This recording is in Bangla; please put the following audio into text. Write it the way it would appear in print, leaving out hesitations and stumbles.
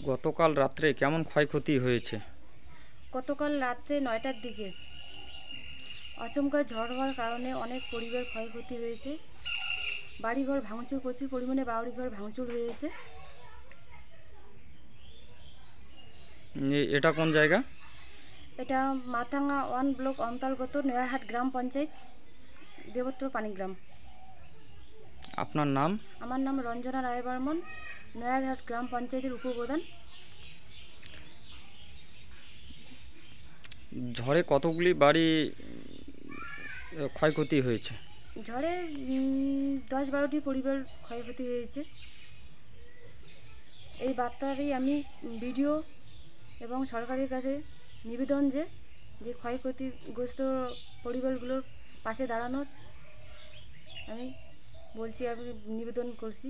গতকাল রাত্রে কেমন ক্ষয়ক্ষতি হয়েছে? গতকাল রাত্রে 9টার দিকে আচমকা ঝড় হওয়ার কারণে অনেক পরিবার ক্ষয়ক্ষতি হয়েছে। বাড়িঘর ভাঙচুর, প্রচুর পরিমাণে বাড়িঘর ভাঙচুর হয়েছে। এটা কোন জায়গা? এটা মাথাঙ্গা 1 ব্লক অন্তর্গত নয়ারহাট গ্রাম পঞ্চায়েত, দেবত্র পানিগ্রাম। আপনার নাম? আমার নাম রঞ্জনা রায় বর্মন, নয়ারহাট গ্রাম পঞ্চায়েতের উপপ্রধান। ঝড়ে কতগুলি বাড়ি ক্ষয়ক্ষতি হয়েছে? ঝড়ে 10-12টি পরিবার ক্ষয়ক্ষতি হয়েছে। এই বার্তাটাই আমি বিডিও এবং সরকারের কাছে নিবেদন যে ক্ষয়ক্ষতিগ্রস্ত পরিবারগুলোর পাশে দাঁড়ানোর আমি বলছি, আমি নিবেদন করছি।